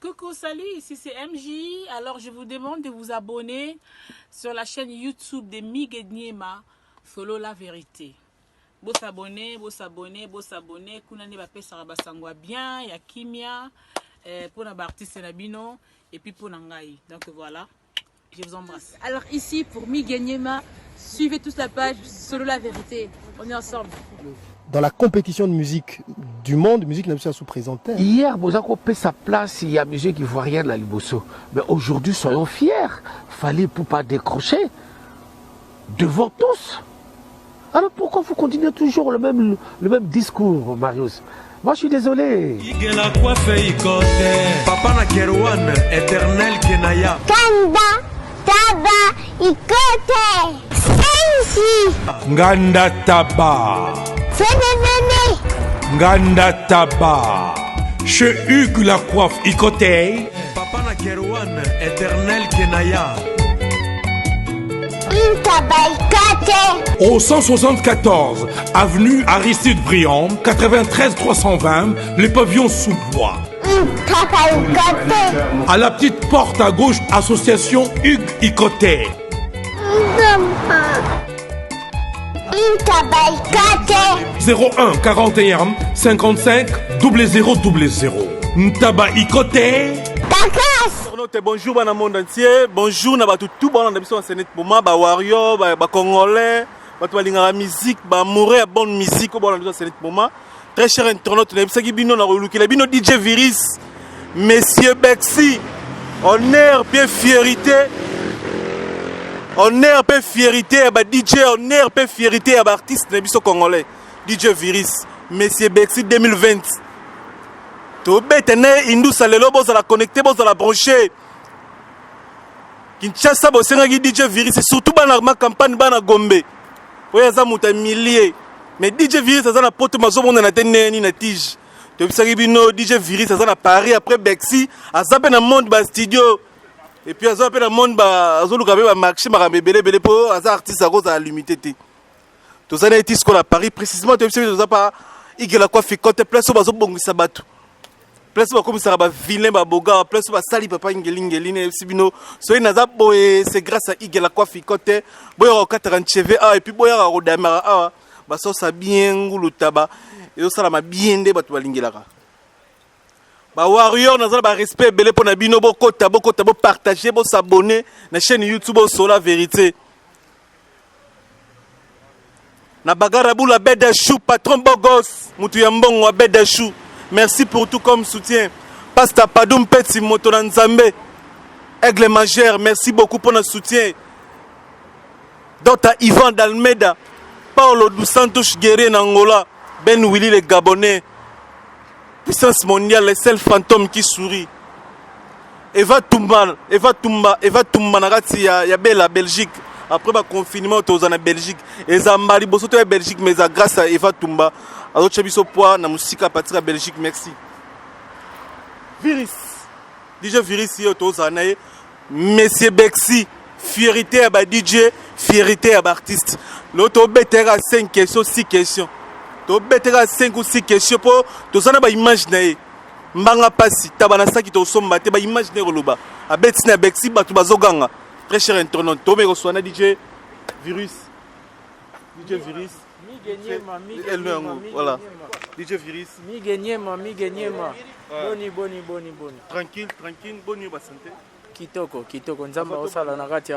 Coucou, salut, ici c'est MJ. Alors je vous demande de vous abonner sur la chaîne YouTube de Miguel Niema, Solo la vérité. Beau s'abonner. Kunani bapé saraba sangwa bien, ya kimia, pour na artiste nabino et puis pour nangai. Donc voilà, je vous embrasse. Alors ici pour Miguel Niema, suivez tous la page Solo la vérité. On est ensemble. Dans la compétition de musique du monde, musique n'a pas sous-présenté. Hier, Bozako paie sa place, il y a musique ivoirienne la Liboso. Mais aujourd'hui, soyons fiers. Fallait pour pas décrocher devant tous. Alors pourquoi vous continuez toujours le même discours, Marius? Moi, je suis désolé. Papa na Kerwan, éternel Kenaya. Kanda, Taba, Ikote, Sensi. Nganda Taba. Nganda Taba. Chez Hugues la coiffe Ikote. Papa na Kerwan, éternel Kenaya. Au 174, avenue Aristide Briand, 93 320, les pavillons sous bois. À la petite porte à gauche, association Hugues Ikote. 01 41 55 0000. Ntaba Ikote. Bonjour dans le monde entier, bonjour na batu tout bon dans biso senet moment ba warrior ba congolais batu balinga musique ba mourir bonne musique bon dans biso senet moment. Très cher internaute na bisaki bino na relukila bino DJ Virus, Monsieur Bexi, honneur bien fierté. Honneur bien fierté ba DJ, honneur bien fierté ba artiste na biso congolais. DJ Virus, Monsieur Bexi 2020. To betene indu salelo boza la connecter boza la brancher. Kinshasa bosenga ki DJ Virus surtout bana ma campagne bana Gombe. Oya za muta millier. Mais DJ Virus aza na poto mazomona na teneni na tige. To bisaki bino DJ Virus aza na Paris après Bexi, aza pe na monde ba studio. Et puis aza pe na monde ba azoluka be ba marché makamebele bele po aza artiste a cause à limité te. To za na artiste ko la Paris précisément to bisaki to za pa igela kwa fikote place bazo bongisa batu. Place ba comme ça ba vilain ba boga place ba sali papa ngelingeline sibino so inaza boye c'est grâce à igela kwa fikote boya ko 40 cheveux et puis boya ko damara ah ba so sa bien ngulu taba et so sala ma bien de ba to balingelaka ba warrior naza ba respect belé pour na bino boko tabo partager bo s'abonner na chaîne YouTube Solo la vérité na bagara bula beda chou patron bogos mutu ya mbongo beda chou. Merci pour tout comme soutien. Pasta Padoum Petit Motoran Nzambe. Aigle Majeur, merci beaucoup pour notre soutien. Dr. Ivan Dalmeda. Paulo dos Santos Guerre Angola. Ben Willy le Gabonais. Puissance mondiale, les seuls fantômes qui sourient. Eva Tumba Nagati ya Bella Belgique. Après le confinement, tu es en Belgique. Et Zambali, tu es en Belgique, mais grâce à Eva Tumba. Alors, tu as poids dans la musique à partir de Belgique, merci. Virus. DJ Virus, tu es en Monsieur Bexi, fierté à DJ, fierté à artiste. L'autre, tu as 5 questions, 6 questions. Tu as 5 ou 6 questions pour tu as imaginer. Mbanga pasi, tabanasa qui te somba, tu as imaginer Roloba. A Betsina Bexi, tu as Zoganga. Très cher internaute, tu as DJ Virus. DJ Virus. Voilà. DJ Virus. Miguel Niema. Boni. Tranquille, boni ba santé. Kitoko. Nzamba osala nakati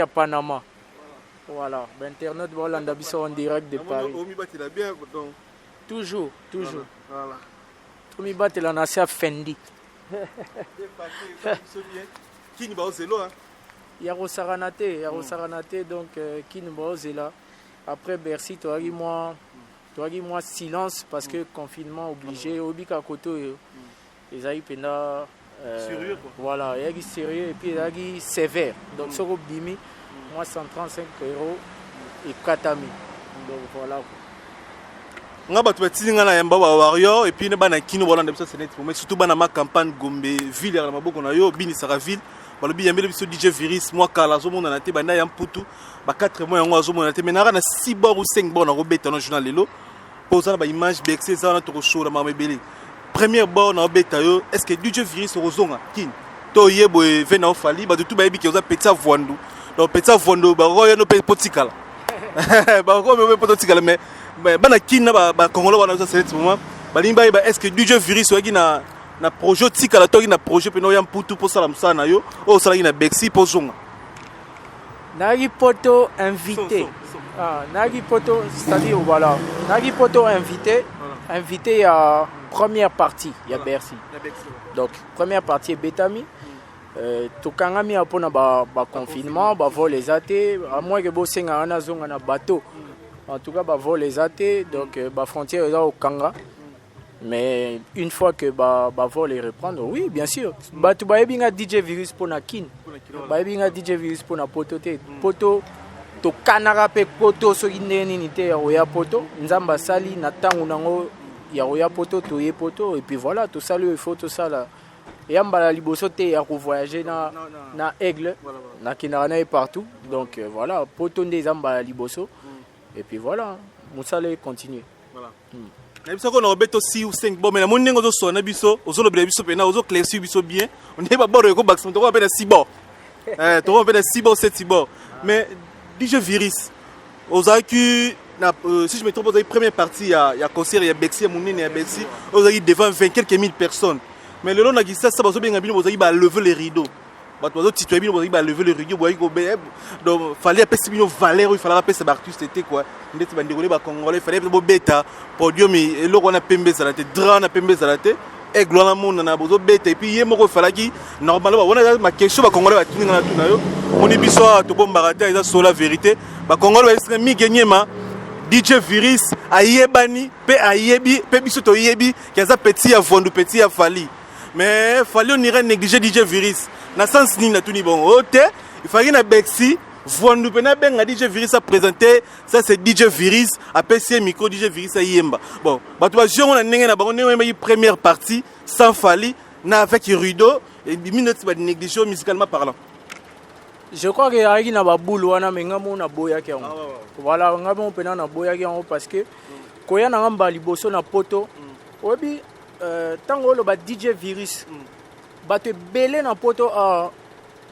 ya Panama. Voilà, internet bolanda biso en direct de Paris. Omi batela bien donc. Toujours. Voilà. Omi batela na sia Fendi. Qui ni ba ozelo hein. Ya rosaranate donc qui ni ba ozela. Après Bercy, tu as dit moi silence parce que confinement obligé. Obika Koto, ils ont eu sérieux quoi. Voilà, il y a eu sérieux et puis il y a eu sévère. Donc ce groupe Bimi, moi 135 € et Katami. Donc voilà. Nga batu batinga na yamba wa warrior et puis ne bana kino bolanda biso senet mais surtout bana ma campagne Gombe ville ya maboko na yo bini saka ville. Balobi yambele biso DJ Virus moi kala zo mona na te bana ya mputu ba 4 mois yango zo mona te mais na 6 bords ou 5 bords na robeta no journal lelo posa ba image Bexi za na to show la mamebele première bord na beta yo est-ce que DJ Virus ozonga kin to yebo vena ofali ba tout ba yebi ki oza petit avondo donc petit avondo ba roya no pe potikala ba ko me potikala mais bana kin na ba congolais wana za ce moment ba limba ba est-ce que DJ Virus waki na projet tikala to na projet pe no ya mputu pour sala msana yo o sala na Bexi pour zonga Nagi Poto invité. Nagi Poto, c'est-à-dire voilà, Nagi Poto invité à première partie, il y a Bercy. Donc première partie est Betami. Tokangami apona ba confinement, ba vol les athées, à moins que bosenga ana zonga na bateau. En tout cas ba vol les athées, donc ba frontière est au Kanga. Mais une fois que ba vol les reprendre, oui, bien sûr. Ba tu ba ebinga DJ Virus pour na kin. Ba ebinga DJ Virus pour na poto te. Poto to kanara pe poto so ineni ni te ya poto. Nzamba sali na tangu nango ya poto to ye poto et puis voilà, tout ça il faut tout ça là. Et ambala liboso te ya ko voyager na Aigle, na kinarana et partout. Donc voilà, poto nde ambala liboso. Et puis voilà, musale continue. Voilà. Na biso ko na obeto 6 ou 5 bon mais na moningo zo sona biso ozolo bela biso pena ozo clairci biso bien on est ba bord ko baxon to ko pena 6 bord to ko pena 6 bord 7 bord mais DJ Virus ozaki na si je me trompe ozaki première partie ya concert ya Bexi ya monene ya Bexi ozaki devant 20 quelques mille personnes mais le long na gisa ça bazo benga bino ozaki ba lever les rideaux bato bazo titouer bino ozaki ba lever les rideaux boyi ko be donc fallait appeler bino valeur il fallait appeler ça artiste était quoi ndeti bandikole ba congolais fallait bo beta podium eloko na pembe zalate dra na pembe zalate aigle na monde na bozo beta et puis yemoko falaki normalement wana ma question ba congolais ba tuninga na tuna yo moni biso to bombarata eza sur la vérité ba congolais ba sika mi genyema DJ Virus ayebani pe ayebi pe biso to yebi kaza petit ya vondu petit ya fali mais fallait on irait négliger DJ Virus na sens ni na tuni bon ote il fallait na Bexi Vondu pena benga DJ Virus a présenté ça c'est DJ Virus a PC micro DJ Virus a yemba bon bato ba jongo na ndenge na bango ndenge première partie sans fali na avec Rudo et minutes ba négligé musicalement parlant. Je crois que yaki na ba boule wana menga mo na boya ki yango voilà ngamo pena na boya ki yango parce que koya na ngamba liboso na poto obi tango lo ba DJ Virus bato belé na poto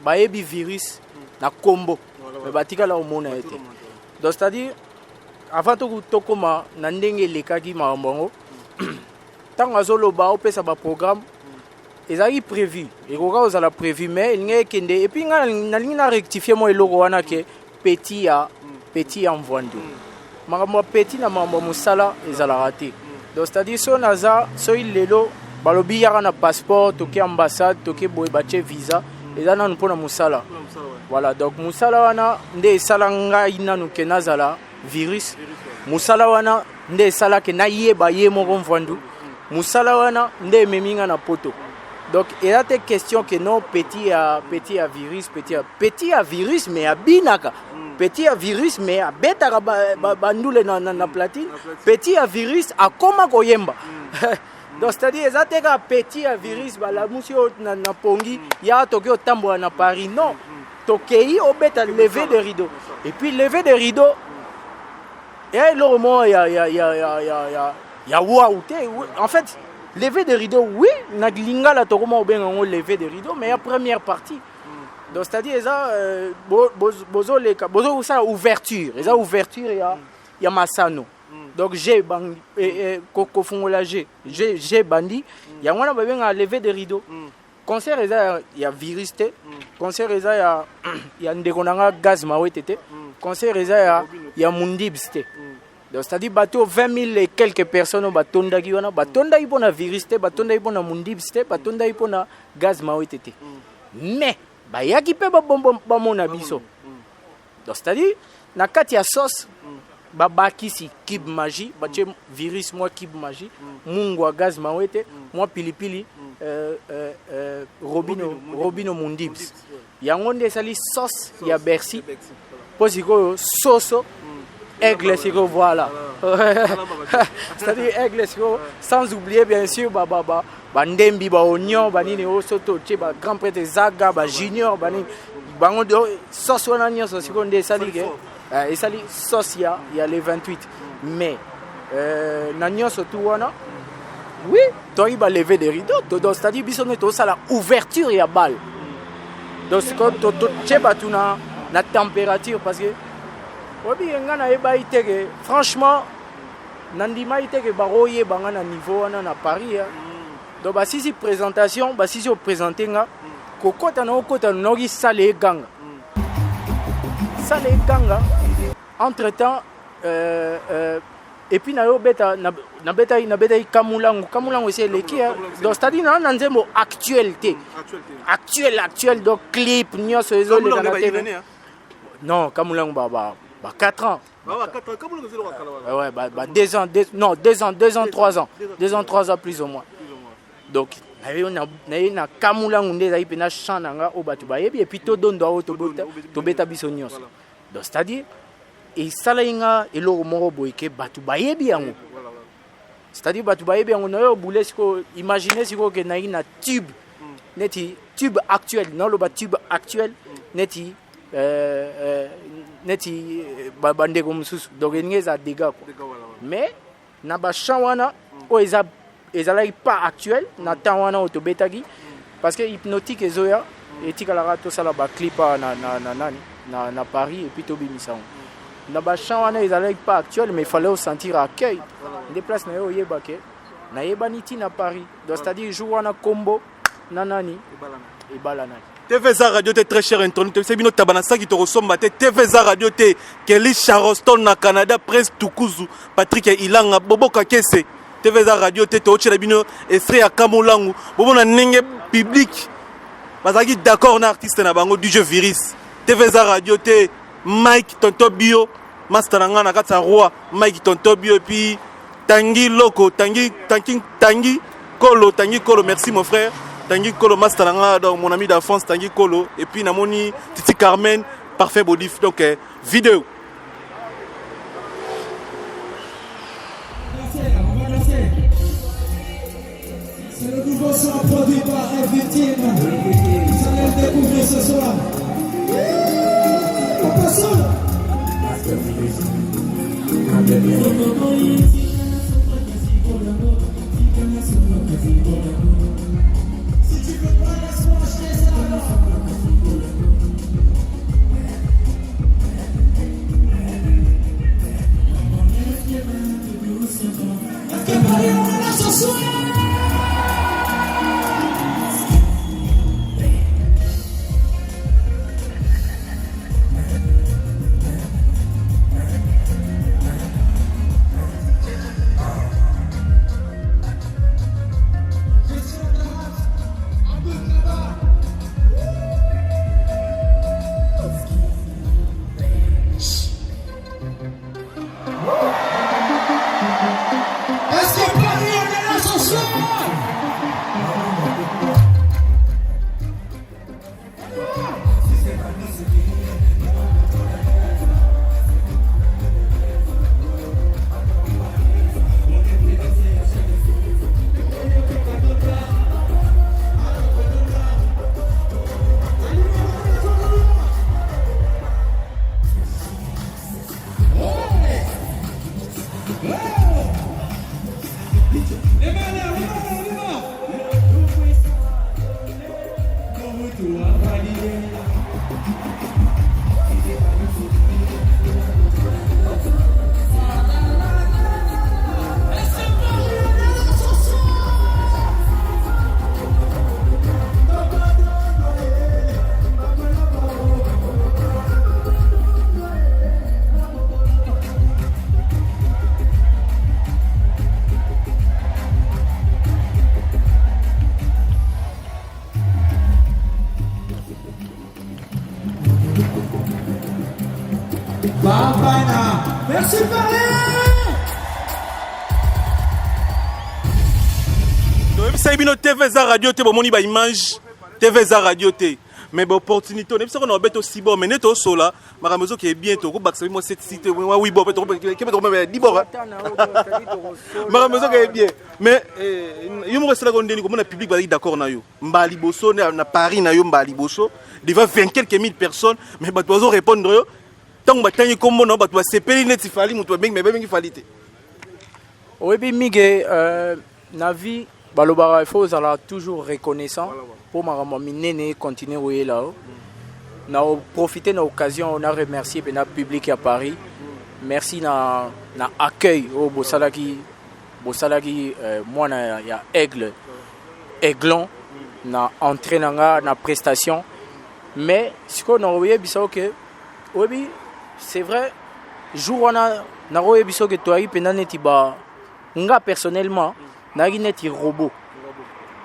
ba yebi Virus na combo mais batika la omona été donc c'est-à-dire avant to koma na ndenge lekaki mambongo tant azolo ba opesa ba programme ezali prévu et koka ozala prévu mais il ngeke kende et puis na lingi na rectifier mo eloko wana ke petit ya mvwandu makambo petit na mambo musala ezala raté donc c'est-à-dire so naza so ilelo balobi yaka na passeport toke ambassade toke boye bache visa eza nanu mpona musala voilà donc musala wana nde esala ngai nanu ke nazala Virus musala wana nde esala ke nayeba ye moko mvwandu musala wana nde ememinga na poto donc eza te question que non petit à Virus petit à Virus mais abinaka petit à Virus mais abetaka bandule na platine petit à Virus akoma koyemba donc c'est-à-dire eza te ka petit à Virus balamusi na pongi ya toki otambola na Paris non tokei obeta lever de rideau et puis lever de rideau et le moment ya waouh en fait lever de rideau oui na lingala to comment obenga ngo lever de rideau mais la première partie donc c'est-à-dire ça bozo ça ouverture eza ouverture ya masano donc j'ai bandi kofungola j'ai bandi ya ngwana babenga lever de rideau concert eza ya Virus te concert eza ya ndeko nanga Gaz Mawetete concert eza ya Mundibs te donc c'est-à-dire bateau 20 000 et quelques personnes batondaki wana batondaki pona Virus te batondaki pona Mundibs te batondaki pona Gaz Mawetete mais bayaki pe bamona biso donc c'est-à-dire na kati ya sauce babakisi Kib Magie bache Virus moi Kib Magie Mungwa Gaz Mawete moi pilipili Robino Mundibs yango nde esali sauce ya Bercy po sikoyo soso aigle siko voilà c'est-à-dire aigle siko sans oublier bien sûr ndembi oignon banini osoto che ba grand prêtre Zaga ba junior banini bango sauce wana nyonso siko nde esali ke esali sauce ya les 28 mais na nyonso tu wana Oui, toi il va lever des rideaux. Donc c'est-à-dire biso ne to sala ouverture ya balle. Donc quand to cheba tu na température parce que obi ngana eba iteke franchement nandima iteke baroye bangana niveau na Paris. Donc bah si présentation, bah si présenté nga kokota na nogi sale ganga. Sale ganga. Entre-temps et puis na beta kamulangu c'est l'équipe donc c'est-à-dire na nzembo actualité actuel donc clip nyoso ezo le na TV non kamulangu ba 4 ans ouais bah 2 ans 3 ans 2 ans 3 ans plus ou moins donc na kamulangu ndeza ipe na chananga o batu ba yebi et puis to dondo o to beta biso nyoso donc c'est-à-dire et ça là inga eloko moko boyeke batu bayebi yango c'est-à-dire batu bayebi yango noyo boule siko imaginer siko ke na ina tube neti tube actuel non le tube actuel neti bande comme sous donc ngeza dégâts mais na ba chawana o ezalaki pas actuel na tawana otobetaki parce que hypnotique ezoya etikala to sala ba clip na Paris et puis tobimisango na ba chawana ezalaki pas actuel mais il fallait au sentir accueil des places na yo yebake na yebaniti na Paris donc c'est-à-dire jour wana combo nanani et balana TVZ Radio t'es très cher internet c'est bino tabanasa qui te ressemble TVZ Radio t'es Kelly Charleston na Canada Prince Tukuzu Patrick Ilanga Bobo Kakese TVZ Radio t'es tochela bino extrait ya Kamulangu bobo na nenge public bazaki d'accord na artiste na bango du jeu virus TVZ Radio t'es Mike Tontobio Masteranga na kata roi Mike Tontobio et puis Tanguy Loco Tanguy Kolo merci mon frère Tanguy Kolo Masteranga donc mon ami d'enfance Tanguy Kolo et puis namoni Titi Carmen parfait bodif donc vidéo c'est le nouveau son produit par F-Victime vous allez le découvrir ce soir. Merci Paris. Donc ça bino TVZ Radio te bomoni ba image TVZ Radio te mais ba opportunité on est qu'on beto si bon mais neto sola maramezo qui est bien to ko baksa moi cette cité oui bon peut que di bon maramezo qui est bien mais yo mo rester là on deni ko na public ba d'accord na yo mbali boso na Paris na yo mbali boso devant 20 quelques mille personnes mais ba dozo répondre yo tant ba tangi kombo na ba to sepeli net fali muto bengi mais bengi falite oui bi mige na vie balobara il faut aller toujours reconnaissant pour makambo minene continuer oye là. Na profiter de l'occasion, on a remercié le public à Paris. Merci na accueil au Bossalaki moi na ya Aiglon na entrée na prestation. Mais ce qu'on a oublié biso que obi c'est vrai jour on a na oublié biso que toi pena neti ba nga personnellement na neti robot.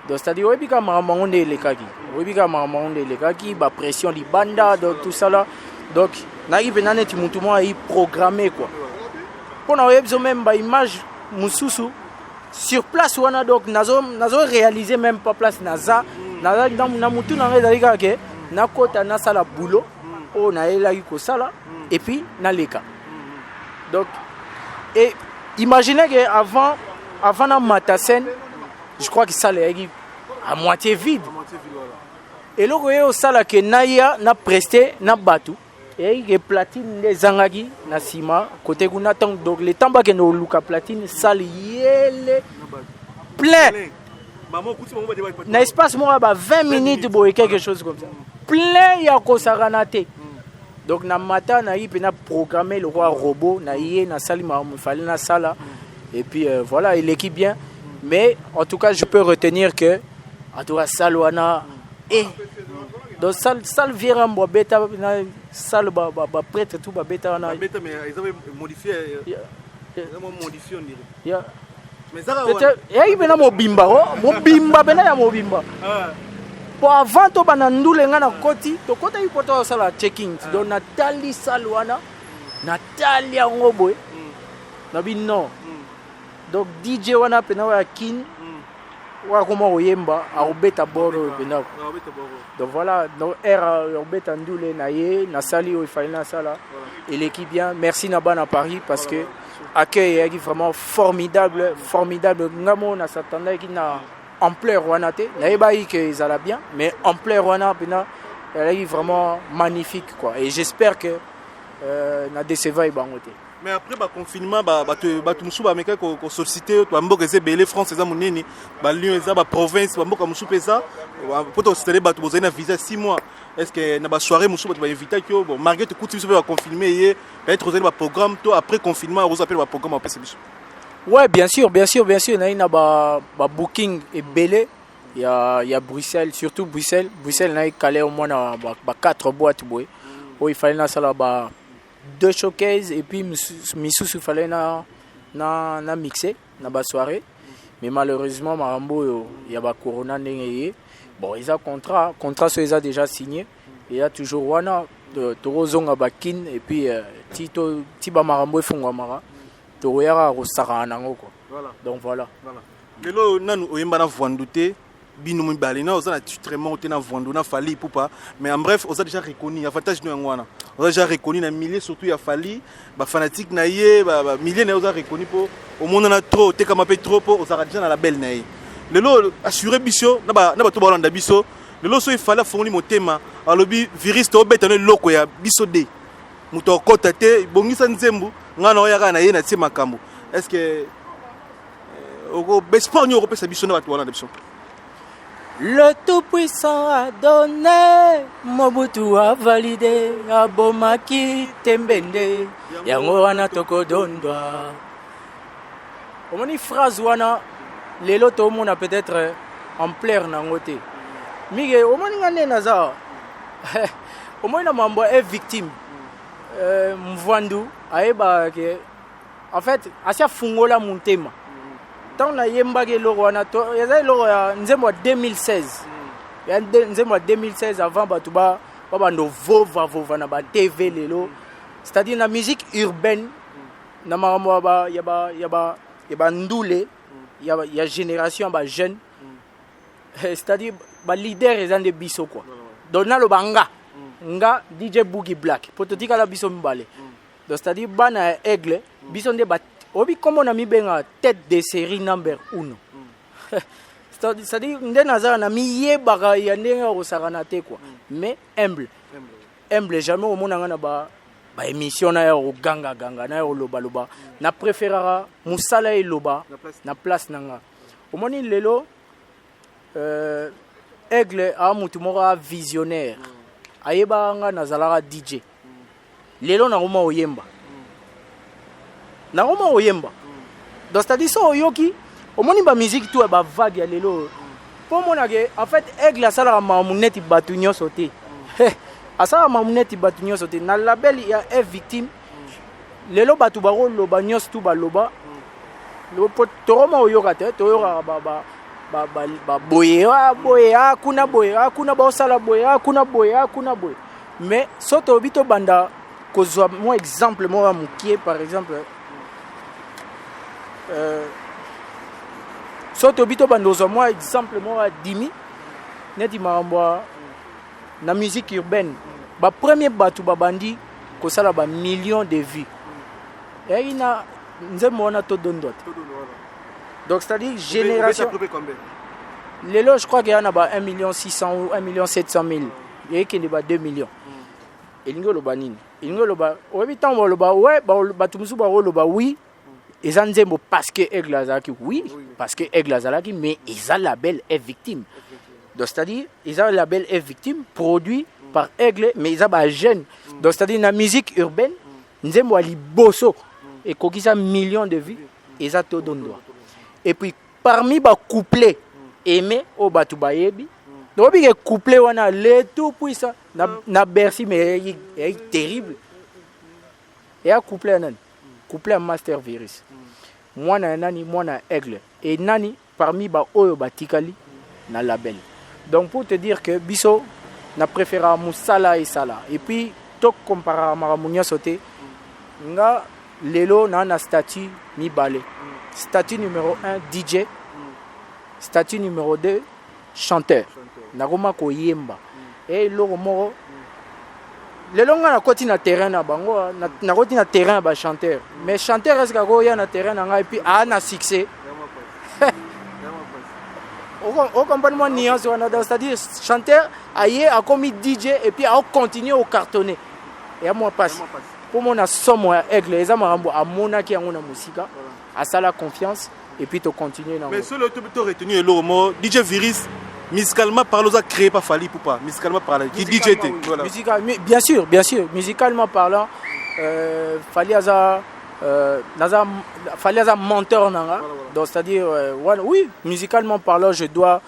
Donc c'est-à-dire obi ka mamangonde lekaki. Obi ka mamangonde lekaki ba pression li banda donc tout ça là. Donc na pena neti mutu mo ai programmé quoi. Pour na oublié biso même ba image mususu sur place wana donc nazo réaliser même pas place naza na mutu na ngeza ke na kota na sala boulot o na elaki ko sala et puis na leka. Donc et imaginez que avant na matasen je crois que ça est à moitié vide. Et là vous au sala que naia na presté na batu et que platine les zangaki na sima côté kuna donc le temps que no luka platine sale yele plein. Na espace moi 20 minutes boy quelque chose comme ça. Plein ya ko saranate. Donc na matin na pena programmer le roi robot na yé na sali ma fallait na sala et puis voilà il équipe bien mais en tout cas je peux retenir que en tout cas salwana et donc sal vira mbo beta na sal ba prêtre tout ba beta na beta mais ils avaient modifié on dirait. Mais ça il bena mobimba bena ya mobimba. Pour avant to banandule nga na koti to kota ipoto sala checking donc Nathalie Salwana Nathalie Ngoboy na bino donc DJ wana pena wa kin wa koma oyemba a obeta boro pena donc voilà donc era obeta ndule na ye na sali o ifalina sala et l'équipe bien merci na bana Paris parce que accueil est vraiment formidable ngamo na s'attendait qui na ampleur wana te naebai que ils allaient bien mais ampleur wana pena elle est vraiment magnifique quoi et j'espère que na déceva et bangote. Mais après le confinement batu musu ba meka ko solliciter to mboka ezebele France eza munene ba Lyon eza ba province ba mboka musu pesa poto solliciter batu bozana na visa 6 mois est-ce que na ba soirée musu batu ba inviter que bon malgré tout kuti ba confirmer hier peut-être ozana ba programme to après confinement on appelle ba programme en PCB. Ouais, bien sûr. Na ba booking et belé. Il y a Bruxelles, surtout Bruxelles na calé au moins na ba 4 boîtes boy. Il fallait na sala ba 2 showcases et puis misusu fallait na mixer na ba soirée. Mais malheureusement Marambo il y a ba corona ndenge. Bon, ils ont contrat so ils ont déjà signé. Il y a toujours wana torozonga bakin et puis ti ba Marambo fungwa mara. Voilà. Donc voilà. Lelo nanu oyemba na Voandouté bino mbalina ozana titrement na Voandou Fali poupa mais en bref oza déjà reconnu avantage no ngwana oza déjà reconnu na milliers surtout ya Fali ba fanatique na ye ba milliers na oza reconnu po au monde na trop te kama pe trop po oza déjà na la belle na ye lelo assurer biso na ba to balanda biso lelo so il fallait fongoli motema alobi virus to betane loko ya biso de muto kota te bongisa nzembu ngana oyaka na ye na tie makambo est-ce que le tout-puissant a donné, Mobutu a validé, Abomaki Tembende, yango wana toko dondwa. Omoni phrase wana, lelo to mona peut-être en plaire nangote. Mige, omoni ngane naza, omoni na mambo est victime. Mvandu, aeba ke, en fait, asia fungola muntema. Tant na yembage loro wana to yaza loro ya nzembo 2016 ya nzembo 2016 avant batuba babando vova na ba TV lelo c'est-à-dire na musique urbaine na mambo ba ya ndule ya génération ba jeune c'est-à-dire ba leader ezande biso quoi donna lo banga nga DJ Boogie Black pototika la biso mbale donc c'est-à-dire bana aigle biso nde ba obi comme on a mis benga tête de série number 1. C'est-à-dire nde nazara na mi yebaka ya ndenga ko saranate quoi. Mais humble jamais au monde na ba émission na yo ganga na yo loba na préférera musala et loba na place nanga. omoni lelo aigle a mutu moko a visionnaire ayeba nga nazalaka DJ lelo nakoma oyemba donc c'est-à-dire so oyoki omoni ba musique tout ba vague ya lelo po monake en fait aigle asalaka mamu neti batu nyonso te asalaka mamu neti batu nyonso te na label ya F Victime lelo batu bakoloba nyonso tu baloba toroma oyoka te toyoka boye kuna baosala kuna boye mais so tobi tobanda kozwa mo exemple mo ya mokie par exemple so tobi tobanda kozwa mo exemple mo ya Dimi neti makambo na musique urbaine premier batu babandi kosala millions de vues eyina nzembo wana todondwa te donc c'est-à-dire génération lelo je crois qu'il y en a 1 million 600 ou 1 million 700 000 et qu'il y a 2 millions elingo loba nini elingo loba oyebi ntango baloba ouais bato mosusu bakoloba oui eza nzembo parce que aigle azalaki oui parce que aigle azalaki mais eza label F Victime donc c'est-à-dire eza label F Victime produit par aigle mais eza bajeune donc c'est-à-dire na musique urbaine nzembo ya liboso ekokisa millions de vues eza todondwa et puis parmi ba couplets aimé au batu bayebi donc bi couplet wana le tout puissant na Bercy mais est terrible et a couplet nan couplet Master Virus mwana nani mwana aigle et nani parmi ba oyo batikali na label donc pour te dire que biso na préféra musala et sala et puis to compara maramunya sauté nga lelo na statut mibale statut numéro 1 DJ statut numéro 2 chanteur nakoma koyemba et loko moko lelo nga nakoti na terrain na bango nakoti na terrain ba chanteur mais chanteur est-ce que ya na terrain na nga et puis na succès on comprend moi nuance wana c'est-à-dire chanteur aye a commis DJ et puis a continuer au cartonner et à moi passe pour mon somme ya aigle eza marambo amona ki yango na musika asala confiance et puis tu continuer mais sur le tu retenu et l'homo DJ Virus musicalement parlant ça créé par Fally Poupa musicalement parlant qui DJ était voilà bien sûr musicalement parlant Fally aza menteur nanga donc c'est-à-dire oui musicalement parlant je dois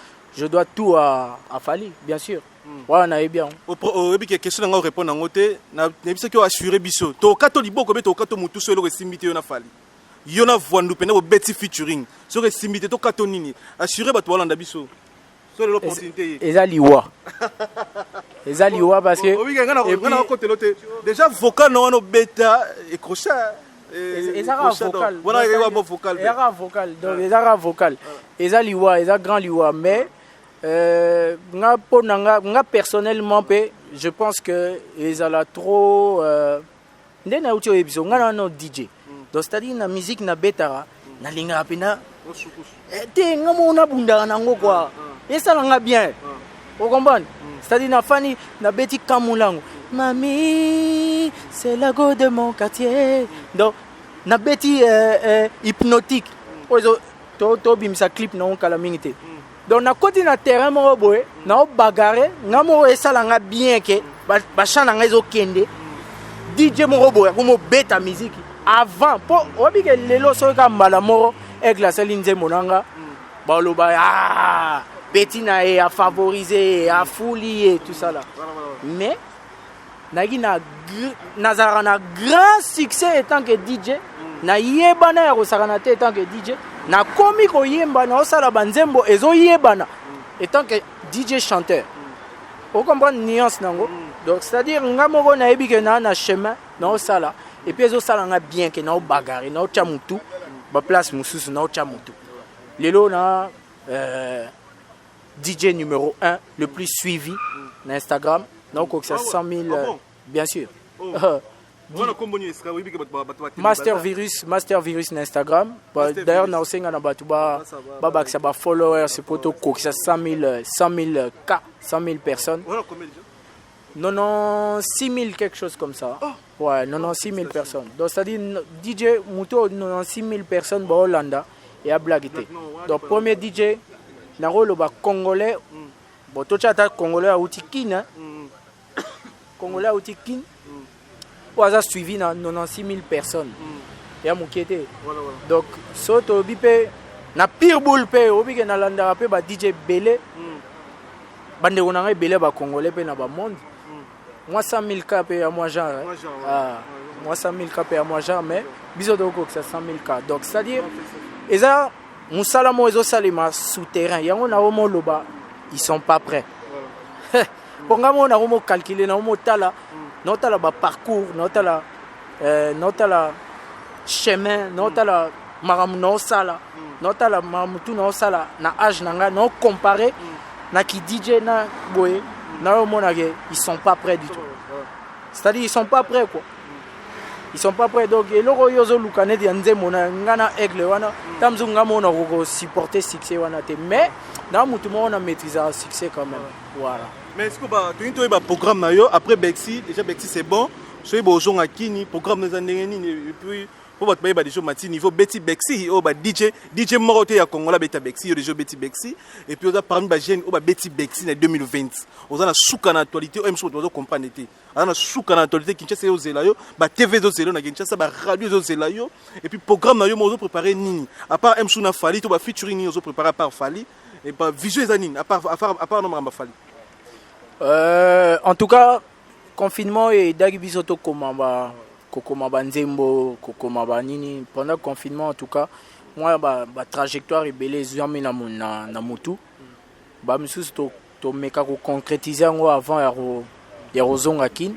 tout à Fally bien sûr voilà na bien au bi question nga répondre ngote na biso ki assurer biso to kato liboko be to kato mutu solo resimité na Fally yona voandu pena bo beti featuring so resimité to kato nini assurer bato wala ndabiso so l'opportunité ezaliwa parce que oui ngana côté loté déjà vocal no beta et crochet ezara vocal voilà il y a bon vocal vocal donc ezara vocal ezaliwa eza grand liwa mais nga personnellement je pense que ezala trop ndena uti ebiso nga na DJ donc c'est-à-dire na musique na betara na linga pena te nga mona bunda nango quoi et ça nga bien vous comprenez c'est-à-dire na fani na beti kamulango mami c'est la go de mon quartier donc na beti hypnotique to bimisa clip na on kala mingité donc na côté na terrain mo boye na bagarre nga mo esala nga bien ke ba chana nga ezo kende DJ mo boye ko mo beta musique avant po obi ke lelo so ka mbala moro aigle asali nzembo nanga ba loba Bettina a favorisé a fouli et tout ça là mais nagi na grand succès étant que DJ na yebana ya kosakana te étant que DJ na komi ko yemba na osala banzembo ezo yebana étant que DJ chanteur on comprend nuance nango donc c'est-à-dire nga moko na yebi ke na chemin na osala et puis ezo sala nga bien que na bagarre na ocha mutu ba place mususu na ocha mutu lelo na DJ numéro 1 le plus suivi na Instagram donc c'est 100 000 bien sûr Master Virus na Instagram d'ailleurs na osenga na batu ba bakisa ba followers c'est poto ko ça 100 000 personnes non 6 000 quelque chose comme ça ouais non 6 000 personnes donc c'est à dire DJ Muto non 6 000 personnes ba Hollanda et à blague. Donc premier DJ, Naro ba congolais. Bon, tout ça congolais à Outikine. Congolais à Outikine. On a suivi 96 000 personnes. Il y a mon qui était. Donc, saute au bipé, na pire boule pe, au bipé na landa pe ba DJ Belé. Bande on a Belé ba congolais pe na ba monde. Moi 100 000 cas pe à moi genre. Moi 100 000 cas pe à moi genre, mais biso de ko que c'est 100 000 cas. Donc c'est-à-dire, et ça, mon salamo ezo salima souterrain. Il y a on a au loba, ils sont pas prêts. Pour nga on a au calculer na au tala. Nota la parcours, nota la chemin, nota la maram no sala, nota la mamutu no sala, na âge nanga, non comparé, na ki DJ na boye, na au monage, ils sont pas prêts du tout. C'est-à-dire ils sont pas prêts quoi. Ils sont pas prêts donc et loro yozo lukane di anze mona ngana aigle wana, tamzu ngamo na ko supporter succès wana te mais na mutu mo na maîtriser le succès quand même. Voilà. Mais est-ce que tu as un programme après Bexi, déjà Bexi c'est bon, je suis bon à Kini, programme des années et puis pour votre pays des choses matines niveau Betty Bexi au DJ Moroté à Congo la Beta Bexi, déjà Betty Bexi et puis on a parmi les jeunes au Betty Bexi en 2020. On a la souka en actualité, on a comprendre été. On a la souka en actualité Kinshasa au Zelayo, ba TV au Zelayo na Kinshasa, ba radio au Zelayo et puis programme na yo mo préparer nini. À part M Suna Fali, to ba featuring ni on préparer à part Fali et pas visuel zanine à part non Mamba Fali. En tout cas, confinement et Dagibisoto Komamba, Kokomaba Nzembo, Kokomaba Nini. Pendant le confinement, en tout cas, moi, ma trajectoire est belle, j'ai mis na motu. Bah, monsieur, to meka ko concrétiser avant ya rozonga kin.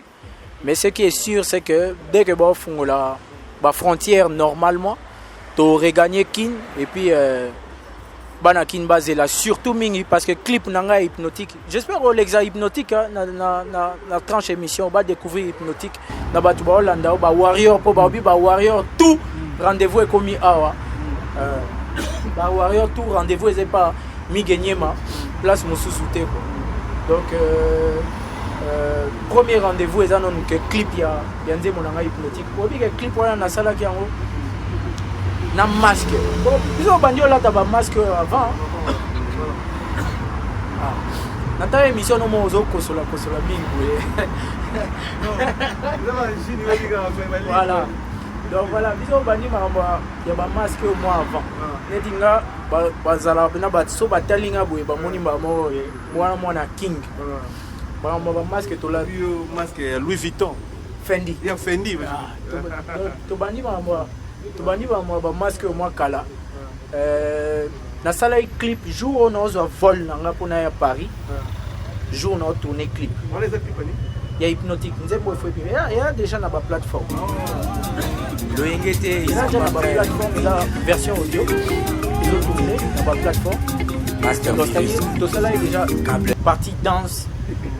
Mais ce qui est sûr, c'est que dès que bah font la frontière normalement, to regagner kin et puis Banakin basé là surtout mingi parce que clip nanga hypnotique. J'espère que l'exa hypnotique na tranche émission on va découvrir hypnotique na batu ba Hollanda ba warrior po ba warrior tout rendez-vous est commis awa ba warrior tout rendez-vous est pas Migenyema place Mosusute quoi. Donc premier rendez-vous est non que clip ya nzemo nanga hypnotique. Obi que clip wana na sala ki yango na masque. Bon, ils ont banni là d'abord masque avant. Dans ta émission no mo zo kosola mingi. Voilà. Donc voilà, ils ont banni ma ya ba masque au mois avant. Et dinga bazala na ba so batalinga boye ba moni ba mo mwana king. Ba masque to la masque Louis Vuitton. Fendi. Ya Fendi. To banni ma tubandi ba masque au moins kala na sala clip jour on a vol na ngapona ya Paris jour on a tourné clip il y a hypnotique nzembo il faut il y a déjà na ba plateforme le ngete il y a déjà na ba plateforme la version audio ils ont tourné na ba plateforme master tout ça là est déjà partie danse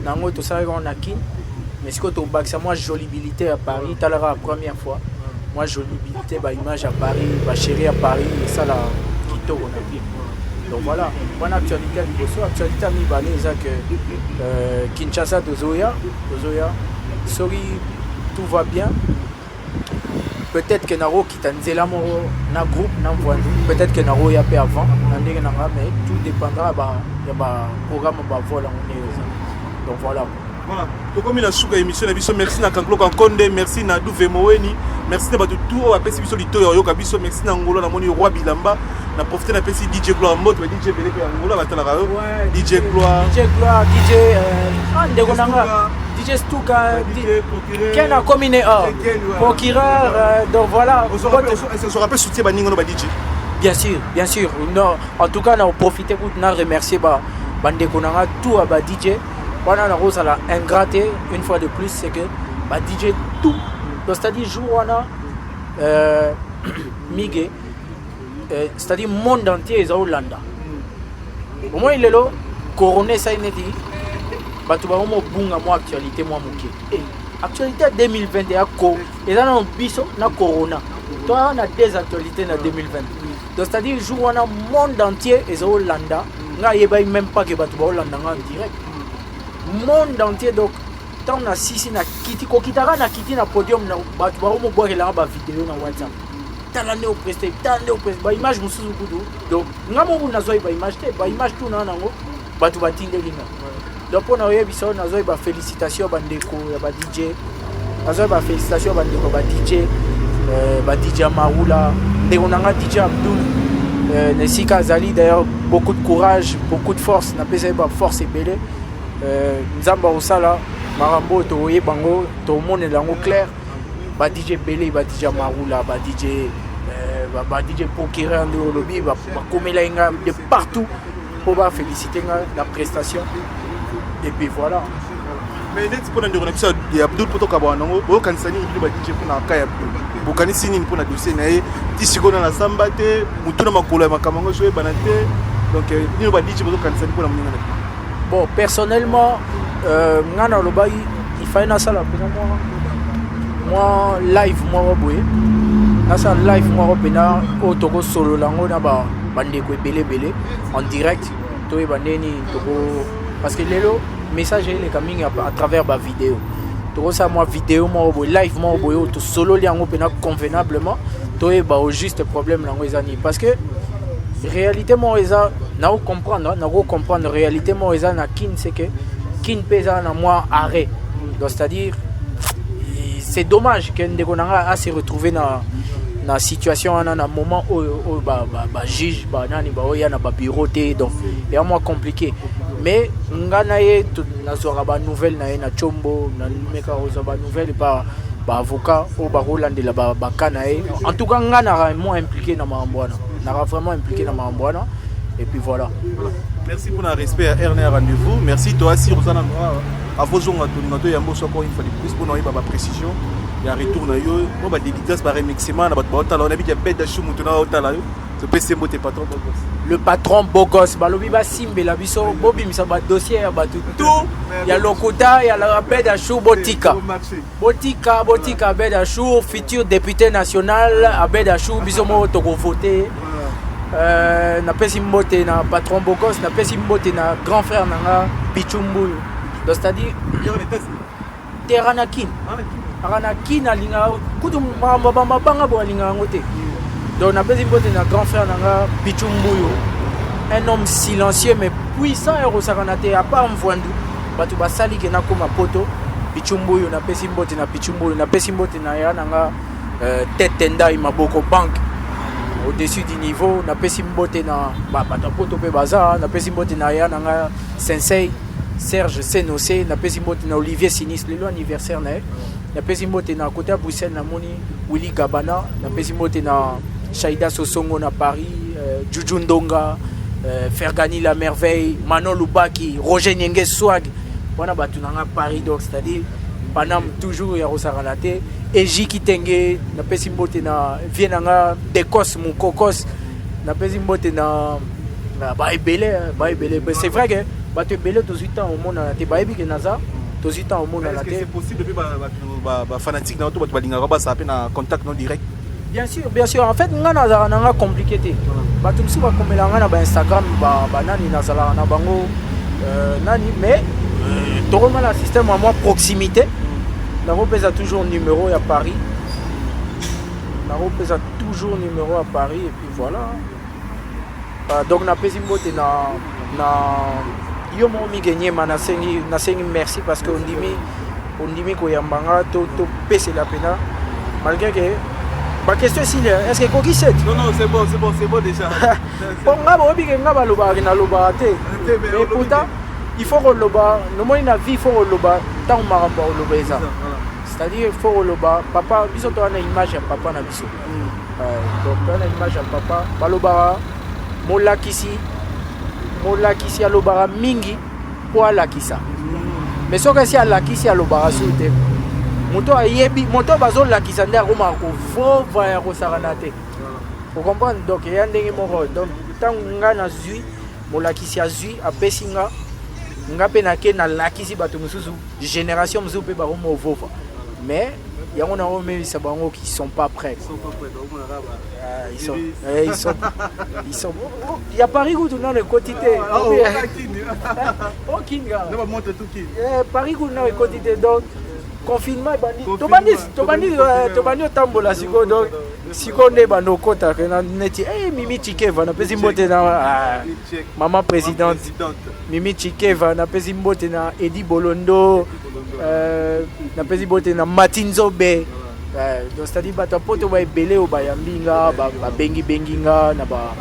na ngo tout ça on a kin mais ce que to bac ça moi jolibilité à Paris tu la première fois. Moi, jolibilité, image à Paris, chérie à Paris, et ça, là, Quito, on a dit. Donc voilà, mon actualité à Liboso, actualité à Mibane, c'est que Kinshasa de Zoya, sorry, tout va bien. Peut-être que Naro qui t'a nzela moro na groupe, na voix, peut-être que Naro y a peu avant, mais tout dépendra, il y a un programme, voilà, on est. Donc voilà. Voilà, comme il a souga émission, merci na Kanklo Kankonde, merci na Douve Moweni, merci na batu tout a pesi biso lito yo kabiso, merci na Ngolo na moni roi Bilamba, na profiter na pesi DJ Gloire mot, DJ Belé pe Ngolo batala ka DJ Gloire, ndeko nanga, DJ Stuka, Ken a combiné procureur, donc voilà. On se rappelle soutien ba ningono ba DJ. Bien sûr. Non, en tout cas, on a profité pour nous remercier bandeko nanga tout à ba DJ. On a la ingraté une fois de plus, c'est que DJ tout, c'est-à-dire jour on a Miguel, c'est-à-dire monde entier est à Hollanda. Au moins il est là, couronné ça il dit, tu vas vraiment bunga moi actualité moi mon actualité 2021 et là on biso na corona. Toi on a des actualités en 2020. Donc c'est-à-dire jour on a monde entier est à Hollanda, nga yeba même pas que tu vas Hollanda en direct. Monde entier donc tant na sisi na kiti kokitara na kiti na podium na batu ba mo boire la ba vidéo na WhatsApp talande au presté ba image mususu kudu donc ngamo kuna zoi ba image te ba image tout nango batu batinde linga donc on a eu biso na zoi ba félicitations bandeko ya ba DJ na zoi ba félicitations bandeko ba DJ Marula ndeko nanga DJ Abdul Nesika Zali d'ailleurs beaucoup de courage beaucoup de force na pesa ba force ebele nzamba osala marambo to yebango to mone lango clair ba DJ Belé ba DJ Marula ba DJ Pokera de lobby ba komela inga de partout pour ba féliciter la prestation et puis voilà mais net pour ndeko na biso ya Abdul poto kabwa nango bo kanisani ibili ba DJ pour na kaya bokani sini pour na dossier na ye tisikona na samba te mutuna makolo ya makamango joye banate donc ni ba DJ poto kanisani pour na mninga. Bon personnellement ngana lobai il fallait na sala pena moi live moi boye na sa live moi pena o toko solo lango na ba bandeko ebele en direct to e bandeni toko parce que lelo message les coming à travers ba vidéo toko ça moi vidéo moi boye live moi boye to solo lango pena convenablement to e ba au juste problème lango ezani parce que réalité moi eza na comprendre réalité moi eza na kin c'est que kin pesa na moi arrêt donc c'est-à-dire c'est dommage que Ndegonanga a se retrouvé dans situation dans un moment où juge nani ya na bureau donc et moi compliqué mais nganaye na zora nouvelle na chombo na meka oza nouvelle par avocat au barolandela bakanaye en tout cas ngana vraiment impliqué dans mambwana vraiment impliqué dans mambwana et puis voilà. Merci pour le respect à Ernest rendez-vous. Merci toi aussi Rosanna à vos jours à tout yambo soko une fois de plus pour nous ba précision et retour na yo on va dédicace par remixement na ba on a dit ya bête chou mutuna otala yo ce PC mot patron beau gosse. Le patron beau gosse balobi ba simbe la biso bobi misa ba dossier ba tout ya lokota ya la bête chou botika bête chou futur député national à bête chou biso mo to ko voter na pesi mbote na patron Bokos na pesi mbote na grand frère nanga Pichumbu donc c'est-à-dire teranakin alinga kudu mabanga bo alinga ngote donc na pesi mbote na grand frère nanga Pichumbu un homme silencieux mais puissant et rosakanate à part mvandu batu basali ke na koma poto Pichumbu na pesi mbote na Pichumbu na pesi mbote na ya nanga tetenda imaboko bank au-dessus du niveau na pesi mbote na bata poto pe baza na pesi mbote na ya nanga sensei Serge Senose na pesi mbote na Olivier Sinis le anniversaire na pesi mbote na côté à Bruxelles na moni Willy Gabana na pesi mbote na Shaida Sosongo na Paris Juju Ndonga Fergani la merveille Manon Lubaki Roger Nyenge Swag wana batu nanga Paris donc c'est-à-dire Panam toujours ya rosaranate et Jiki Tenge na pesi mbote na vienanga Dekos mon kokos na pesi mbote na ba ebele c'est vrai que ba te belé 18 ans au monde na te ba ebi ke naza 18 ans au monde na te c'est possible depuis ba fanatique na to ba linga ba ça na contact non direct bien sûr en fait nga naza nanga compliqué te ba tout si ba komela nga na ba Instagram ba nani nazala na bango nani mais toroma la système à moi proximité. Naropesa toujours numéro à Paris. Naropesa toujours numéro à Paris et puis voilà. Donc na pesi mbote na yo mo mi gagner na sengi merci parce que on dimi ko yambanga to pese la pena malgré que ma question est-ce que koki set non c'est bon déjà. Bon ngaba obi ke ngaba loba na loba te mais pourtant il faut que loba no mo na vie il faut que loba tant maramba loba ça. C'est-à-dire il faut loba papa biso to na image ya papa na biso donc on a image ya papa baloba molakisi alobara mingi po alakisa mais soki si alakisi alobara soute moto ayebi moto bazolakisa nde akoma kovova ya kosakana te vous comprenez donc eya ndenge moko donc ntango nga nazwi molakisi azwi apesi nga mpe nake nalakisi bato mosusu génération mosusu mpe bakoma ovova mais yango na omemisa bango qui sont pas prêts. Ils sont il y a Paris où dans le quotidien. Paris où dans le quotidien donc confinement bandi to bandi tambola siko donc sikonde banokota na neti Mimi Chikeva na pesi mbote na maman présidente Mimi Chikeva na pesi mbote na Edi Bolondo na pesi mbote na Matinzobe donc c'est-à-dire bato poto ba ebele o ba yambinga ba bengi benginga na ba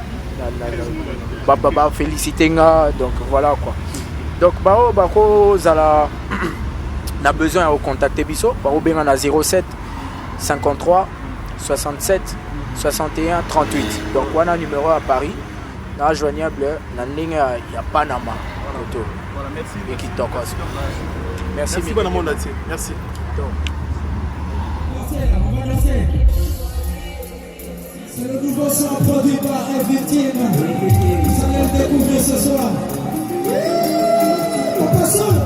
féliciter nga donc voilà quoi donc ba ko zala na besoin de contacter biso ba benga na 07 53 67 61 38 donc wana numéro à Paris na joignable na ndenge ya Panama photo voilà merci et qui toko merci bon monde merci C'est le nouveau son produit par Victime. Vous allez le découvrir ce soir. On passe seul.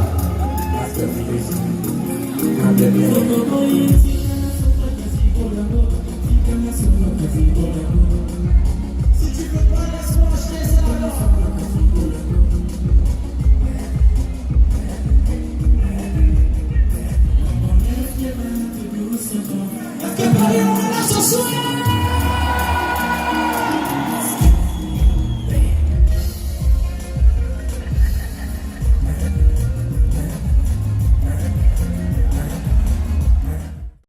Si tu veux pas, laisse-moi acheter ça. Est-ce que Paris, on est là ce soir?